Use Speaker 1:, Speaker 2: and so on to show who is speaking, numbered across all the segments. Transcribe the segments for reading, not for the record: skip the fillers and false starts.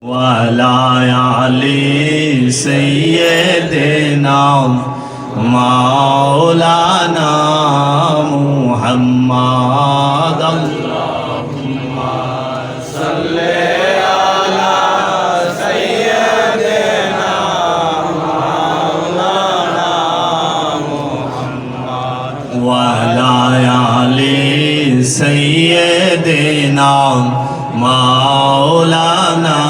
Speaker 1: وعلى آل سيدنا مولانا محمد اللهم صل على سيدنا مولانا محمد وعلى آل سيدنا مولانا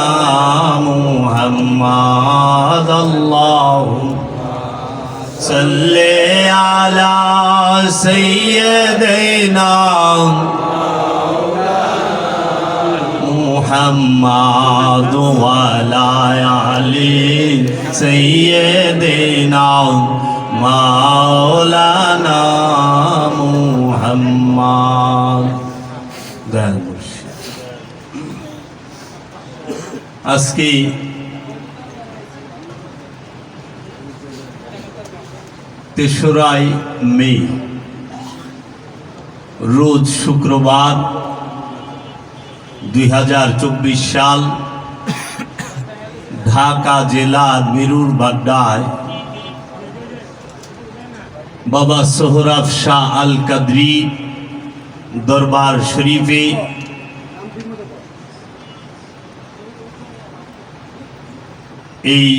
Speaker 1: محمد اللهم صل على سيدنا محمد وعلى آل سيدنا مولانا محمد আজকে তেসরাই মে রোজ শুক্রবার 2024 সাল ঢাকা জেলার মিরুর বাড্ডায় বাবা সোহরাব শাহ আল কাদরি দরবার শরীফে এই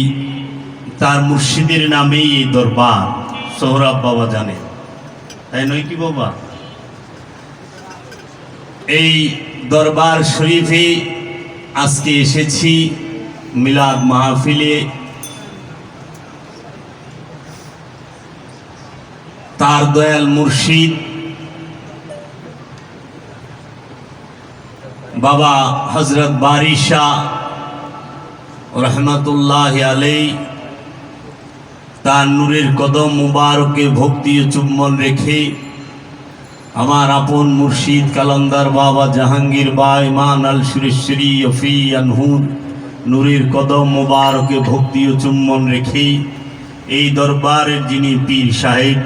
Speaker 1: তার মুর্শিদের নামে এই দরবার সোহরাব বাবা জানে, তাই নয় কি বাবা? এই দরবার শরীফে আজকে এসেছি মিলাদ মাহফিলে। তার দয়াল মুর্শিদ বাবা হযরত বারি শাহ রহমতুল্লাহ আলাইহি তার নূরের কদম মুবারকে ভক্তি ও চুম্বন রেখে আমার আপন মুর্শিদ কালান্দার বাবা জাহাঙ্গীর বাই মান আল সুরেশ্বরী অফি আনহুর নূরের কদম মুবারকে ভক্তি ও চুম্বন রেখে এই দরবারের যিনি পীর সাহেব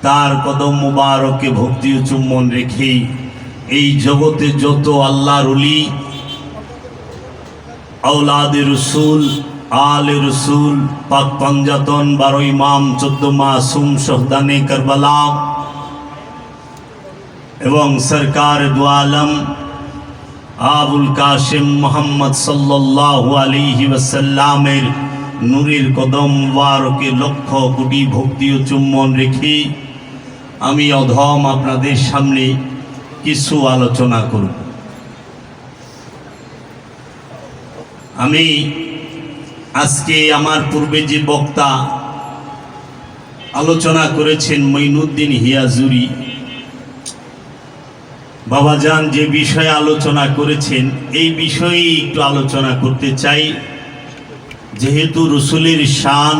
Speaker 1: তার কদম মুবারকে ভক্তি ও চুম্বন রেখে এই জগতে যত আল্লাহর ওলি औलाद रसूल आल रसूल पाक पंजातन 12 इमाम 14 मासूम शहदाने करबला एवं सरकार दो आलम आबुल कासिम मोहम्मद सल्लल्लाहु अलैहि वसल्लमेर नूरेर कदम मुबारके लक्ष कोटी भक्ति ओ चुम्बन रेखे आमी अधम आपनादेर सामने किछु आलोचना करब। আমি আজকে আমার পূর্বে যে বক্তা আলোচনা করেছেন মঈনুদ্দিন হিয়াজুরি বাবাজান যে বিষয়ে আলোচনা করেছেন এই বিষয়ে একটু আলোচনা করতে চাই। যেহেতু রসুলের শান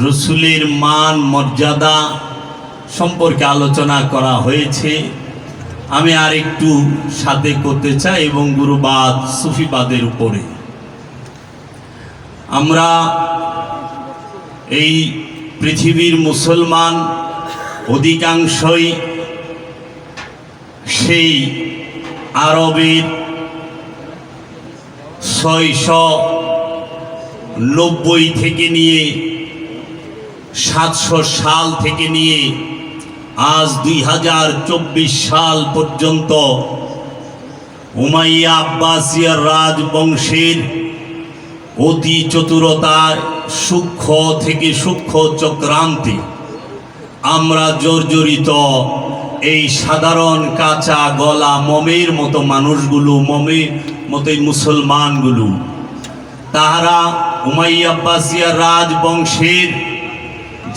Speaker 1: রসুলের মান মর্যাদা সম্পর্কে আলোচনা করা হয়েছে, আমি আর একটু সাথে করতে চাই এবং গুরুবাদ সুফিবাদের উপরে। আমরা এই পৃথিবীর মুসলমান অধিকাংশই সেই আরবের 690 থেকে নিয়ে 700 সাল থেকে নিয়ে আজ 2024 সাল পর্যন্ত উমাইয়া আব্বাসিয়া রাজবংশের অতি চতুরতায় সূক্ষ্ম থেকে সূক্ষ্ম চক্রান্তে আমরা জর্জরিত এই সাধারণ কাঁচা গলা মমের মতো মানুষগুলো মমের মতোই মুসলমানগুলো তাহারা উমাইয়া আব্বাসিয়া রাজবংশের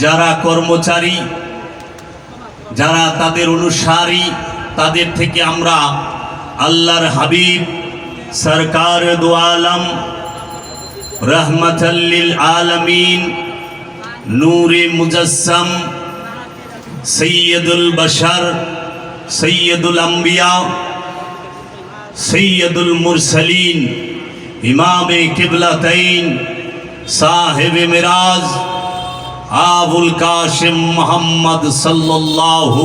Speaker 1: যারা কর্মচারী যারা তাদের অনুসারী তাদের থেকে আমরা আল্লাহর হাবিব সরকার দো আলম रहमतल लिल आलमीन नूरे मुजस्सम सैयदुल बशर सैयदुल अंबिया सैयदुल मुरसलीन इमाम किबलतैन साहिब मिराज আবুল কাসিম মুহাম্মদ সাল্লাল্লাহু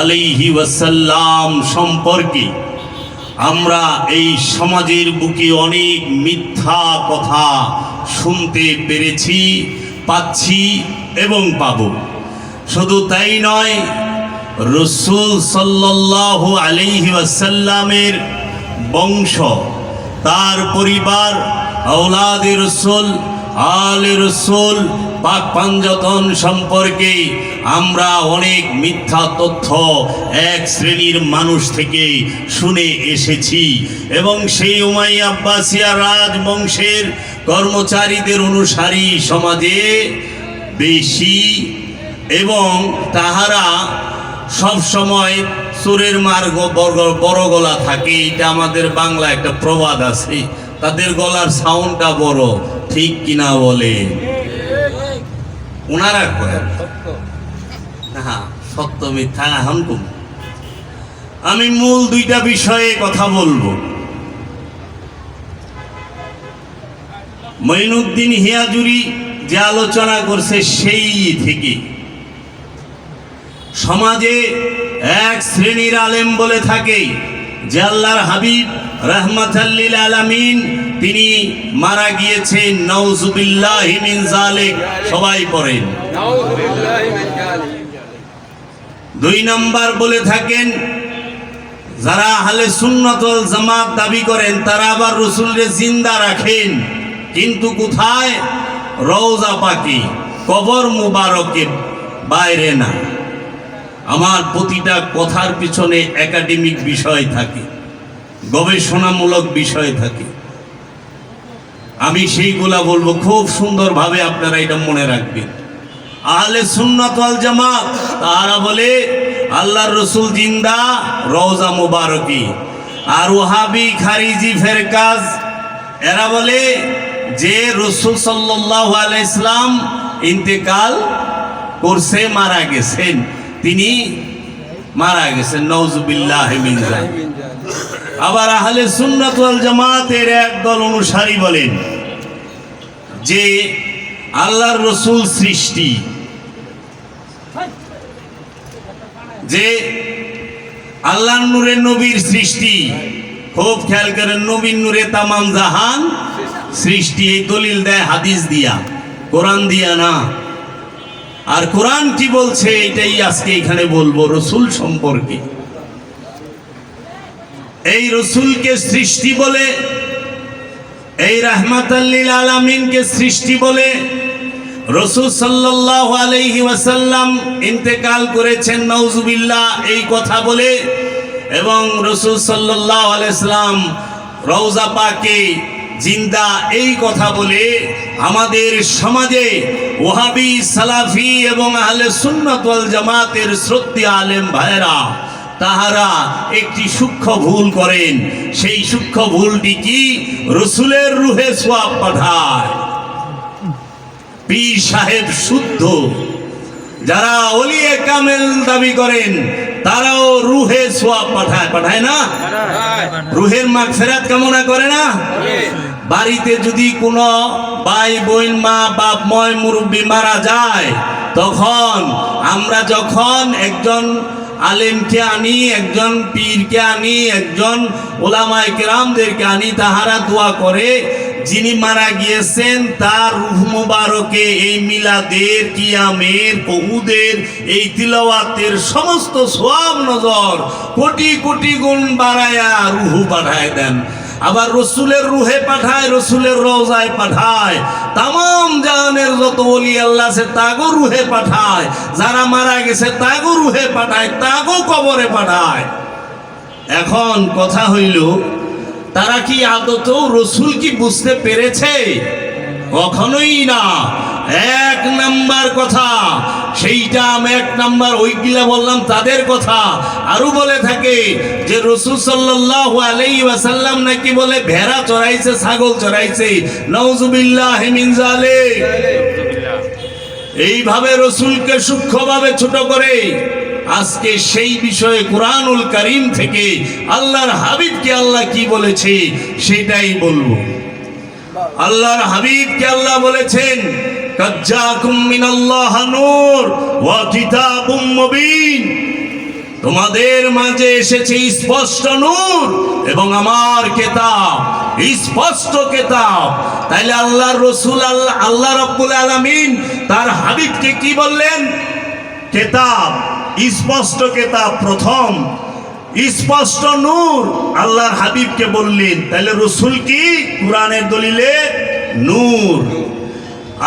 Speaker 1: আলাইহি ওয়াসাল্লাম সম্পর্কে আমরা এই সমাজের বুকে অনেক মিথ্যা কথা শুনতে পেরেছি, পাচ্ছি এবং পাব। শুধু তাই নয়, রাসূল সাল্লাল্লাহু আলাইহি ওয়াসাল্লামের বংশ, তার পরিবার, আওলাদে রাসূল, আলে রাসূল, পাক পাঞ্জাতন সম্পর্কে আমরা অনেক মিথ্যা তথ্য এক শ্রেণীর মানুষ থেকে শুনে এসেছি এবং সেই উমাইয়া আব্বাসিয়া রাজবংশের কর্মচারীদের অনুসারী সমাজে বেশি এবং তাহারা সব সময় চোরের মার্গ বড় গলা থাকে। এটা আমাদের বাংলা একটা প্রবাদ আছে, তাদের গলার সাউন্ডটা বড়, ঠিক কিনা বলে ওনারা করেন না, সত্য মিথ্যা এখন কম। আমি মূল দুইটা বিষয়ে কথা বলবো। মঈনুদ্দিন হিয়াজুরি যে আলোচনা করছে সেই থেকে সমাজে এক শ্রেণীর আলেম বলে থাকে যে আল্লাহর হাবিব রাহমাতাল লিল আলামিন তিনি মারা গিয়েছেন, নাউযুবিল্লাহি মিন যালিক, সবাই পড়েন নাউযুবিল্লাহি মিন যালিক। দুই নাম্বার বলে থাকেন যারা আহলে সুন্নাত ওয়াল জামাত দাবি করেন তারা আবার রাসূলকে জিন্দা রাখেন, কিন্তু কোথায়? রওজা পাকে, কবর মুবারকে, বাইরে না। আমার প্রতিটা কথার পিছনে একাডেমিক বিষয় থাকে, গবেষণামূলক বিষয় থাকে। আমি সেইগুলা বলবো, খুব সুন্দরভাবে আপনারা এটা মনে রাখবেন। আহলে সুন্নাত ওয়াল জামাত তারা বলে আল্লাহর রাসূল জিন্দা, রওজা মুবারকি। আর ওয়াহাবি খারিজি ফেরকাজ এরা বলে যে রাসূল সাল্লাল্লাহু আলাইহি সাল্লাম ইন্তেকাল করছে, মারা গেছেন, তিনি মারা গেছেন, নাউযুবিল্লাহি মিন যালিক। আবার আহলে সুন্নাত ওয়াল জামাতের একদল অনুসারী বলেন যে আল্লাহর রাসূল সৃষ্টি, যে আল্লাহর নূরে নবীর সৃষ্টি। খুব খেয়াল করেন, নবীর নূরে তামাম জাহান সৃষ্টি। এই দলিল দেয় হাদিস দিয়া, কোরআন দিয়া না। আর কোরআন কি বলছে এটাই আজকে এখানে বলবো রাসূল সম্পর্কে। এই রাসূলকে সৃষ্টি বলে, এই রাহমাতাল লিল আলামিনকে সৃষ্টি বলে, রাসূল সাল্লাল্লাহু আলাইহি ওয়াসাল্লাম ইন্তেকাল করেছেন, নাউযুবিল্লাহ, এই কথা বলে, এবং রাসূল সাল্লাল্লাহু আলাইহি সাল্লাম রওজা পাকে জিন্দা, এই কথা বলে আমাদের সমাজে ওয়াহাবি, সালাফি এবং আহলে সুন্নাত ওয়াল জামাতের শ্রদ্ধেয় আলেম ভাইরা তাহারা একটি সূক্ষ্ম ভুল করেন। সেই সূক্ষ্ম ভুলটি কি? রাসূলের রূহে সওয়াব পাঠায়। পীর সাহেব শুদ্ধ, যারা ওলিয়ে কামেল দাবি করেন তারাও রূহে সওয়াব পাঠায়, পাঠায় না? রূহের মাগফিরাত কামনা করে না? বাড়িতে যদি কোনো ভাই বোন, মা বাপ, ময় মুরব্বী মারা যায়, তখন আমরা যখন একজন আলেমকে আনি, একজন পীরকে আনি, একজন ওলামায়ে কেরামদেরকে আনি, তাহারা দোয়া করে যিনি মারা গিয়েছেন তার রূহ মুবারকে এই মিলাদের, কিয়ামের, কহুদের, এই তিলাওয়াতের সমস্ত সওয়াব নজর কোটি কোটি গুণ বাড়ায়া রূহ পাঠায় দেন। আবার রাসূলের রূহে পাঠায়, রাসূলের রওজায় পাঠায়, তামাম জাহানের যত ওলি আল্লাহ আছে তাগো রূহে পাঠায়, যারা মারা গেছে তাগো রূহে পাঠায়, তাগো কবরে পাঠায়। এখন কথা হইল, তারা কি আদতেও রাসূল কি বুঝতে পেরেছে? কখনোই না। এক নাম্বার কথা সেইটা, আমি এক নাম্বার ওইগুলা বললাম তাদের কথা। আরো বলে থাকে যে রাসূল সাল্লাল্লাহু আলাইহি ওয়াসাল্লাম নাকি বলে ভেড়া চড়াইছে, ছাগল চড়াইছে, নাউযুবিল্লাহি মিন যালিক। এইভাবে রাসূলকে সূক্ষ্মভাবে ছোট করে আজকে সেই বিষয়ে কুরআনুল কারীম থেকে আল্লাহর হাবিবকে আল্লাহ কি বলেছে সেটাই বলবো। আল্লাহর হাবিবকে আল্লাহ বলেছেন, কাজ্জাকুম মিনাল্লাহি নূর ওয়া কিতাবুম মুবিন। তোমাদের মাঝে এসেছে স্পষ্ট নূর এবং আমার কিতাব, স্পষ্ট কিতাব। তাইলে আল্লাহর রাসূল আল্লাহ রাব্বুল আলামিন তার হাবিবকে কি বললেন? কিতাব, স্পষ্ট কিতাব প্রথম, স্পষ্ট নূর আল্লাহর হাবিবকে বললেন। তাইলে রাসূল কি? কোরআনের দলিলে নূর।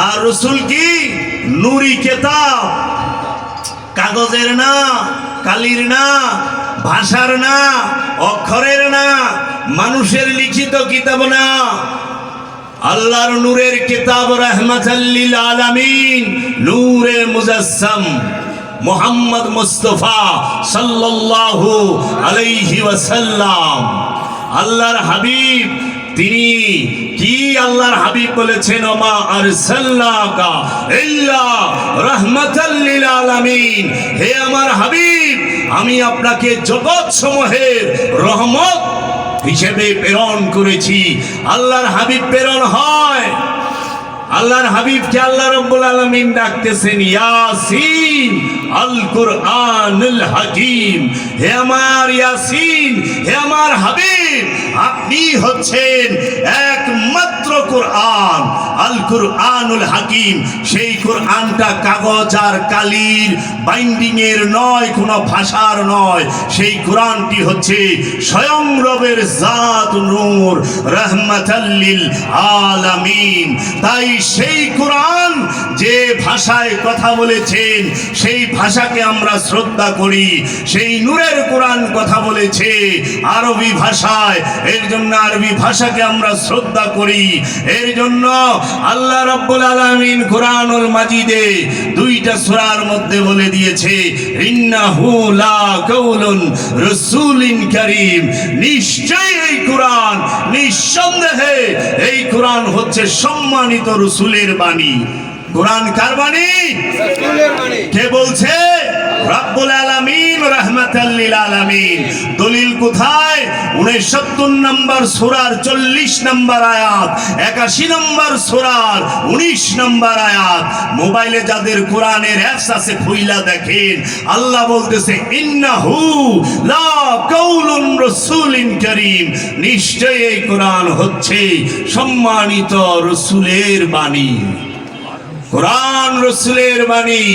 Speaker 1: আর রাসূল কি? নূরি কিতাব, কাগজের না, কালির না, ভাষার না, অক্ষরের না, মানুষের লিখিত কিতাব না, আল্লাহর নূরের কিতাব, রাহমাতাল লিল আলামিন, নূরে মুজাসসাম মুহাম্মদ মুস্তাফা সাল্লাল্লাহু আলাইহি ওয়াসাল্লাম। আল্লাহর হাবিব তিনি কি? আল্লাহর হাবিব বলেছেন, ওমা আরসালনাকা ইল্লা রাহমাতাল লিল আলামিন, হে আমার হাবিব, আমি আপনাকে জগৎ সমূহের রহমত হিসেবে প্রেরণ করেছি। আল্লাহর হাবিব প্রেরণ হয়, আল্লাহর হাবিবকে আল্লাহ রাব্বুল আলামিন ডাকতেছেন ইয়াসিন আল কুরআনুল হাকিম, হে আমার ইয়াসিন, হে আমার হাবিব, আপনি হচ্ছেন একমাত্র কোরআন, আল কুরআনুল হাকিম। সেই কোরআনটা কাগজ আর কালির বাইন্ডিং এর নয়, কোনো ভাষার নয়, সেই কোরআনটি হচ্ছে স্বয়ং রবের জাত নূর, রাহমাতাল লিল আলামিন। তাই সেই কোরআন যে ভাষায় কথা বলেছেন সেই ভাষাকে আমরা শ্রদ্ধা করি। সেই নূরের কোরআন কথা বলেছে আরবি ভাষায়, এর জন্য আরবি ভাষাকে আমরা শ্রদ্ধা করি। এর জন্য আল্লাহ রাব্বুল আলামিন কোরআনুল মাজিদে দুইটা সূরার মধ্যে বলে দিয়েছে, ইন্নাহু লা কাউলুন রাসূলিন কারীম, নিশ্চয়ই এই কোরআন, নিঃসন্দেহে এই কোরআন হচ্ছে সম্মানিত রাসূলের বাণী। কোরআন কার বাণী? রাসূলের বাণী। কে বলছে? রব্বুল আলামিন, রাহমাতাল লিল আলামিন। দলিল কোথায়? 69 নম্বর সূরার 40 নম্বর আয়াত, 81 নম্বর সূরার 19 নম্বর আয়াত। মোবাইলে যাদের কোরআনের অ্যাপস আছে খুইলা দেখেন, আল্লাহ বলতেছে ইন্নাহু লা কাউলুন রাসূলিন কারীম, নিশ্চয়ই এই কোরআন হচ্ছে সম্মানিত রাসূলের বাণী। কোরআন রাসূলের বাণী।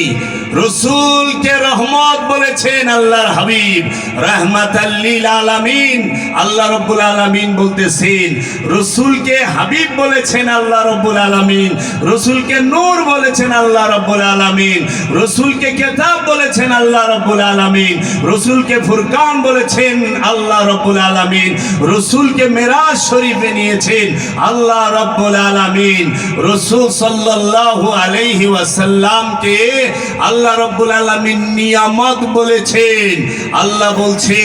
Speaker 1: রাসূলকে রহমত বলেছেন আল্লাহর হাবিব, রাহমাতাল লিল আলামিন। আল্লাহ রাব্বুল আলামিন বলতেছেন, রাসূলকে হাবিব বলেছেন আল্লাহ রাব্বুল আলামিন, রাসূলকে নূর বলেছেন আল্লাহ রাব্বুল আলামিন, রাসূলকে কিতাব বলেছেন আল্লাহ রাব্বুল আলামিন, রাসূলকে ফুরকান বলেছেন আল্লাহ রাব্বুল আলামিন, রাসূলকে মেরাজ শরীফে নিয়েছেন আল্লাহ রাব্বুল আলামিন। রাসূল সাল্লাল্লাহু আলাইহি ওয়াসাল্লামকে আল্লাহ রাব্বুল আলামিন নিয়ামত বলেছেন। আল্লাহ বলছে,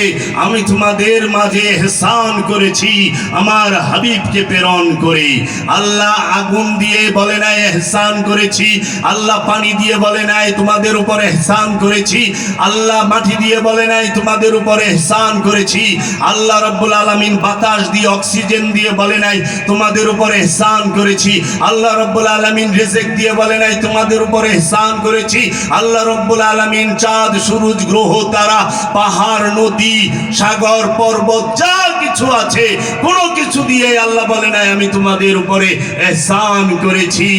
Speaker 1: আমি তোমাদের মাঝে ইহসান করেছি আমার হাবিবকে প্রেরণ করে। আল্লাহ আগুন দিয়ে বলে নাই ইহসান করেছি, আল্লাহ পানি দিয়ে বলে নাই তোমাদের উপর ইহসান করেছি, আল্লাহ মাটি দিয়ে বলে নাই তোমাদের উপর ইহসান করেছি, আল্লাহ রাব্বুল আলামিন বাতাস দিয়ে, অক্সিজেন দিয়ে বলে নাই তোমাদের উপর ইহসান করেছি, আল্লাহ রাব্বুল আলামিন রিজিক দিয়ে বলে নাই তোমাদের উপর ইহসান করেছি, আল্লাহ রাব্বুল আলামিন চাঁদ, সূরজ, গ্রহ, তারা, পাহাড়, নদী, সাগর, পর্বত যা কিছু আছে কোনো কিছু দিয়ে আল্লাহ বলে নাই আমি তোমাদের উপরে ইহসান করেছি।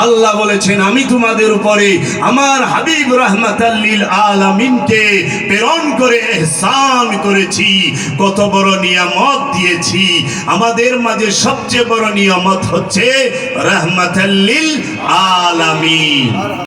Speaker 1: আল্লাহ বলেছেন আমি তোমাদের উপরে আমার হাবিব রাহমাতাল লিল আলামিনকে প্রেরণ করে ইহসান করেছি। কত বড় নিয়ামত দিয়েছি। আমাদের মাঝে সবচেয়ে বড় নিয়ামত হচ্ছে রাহমাতাল লিল আলামিন।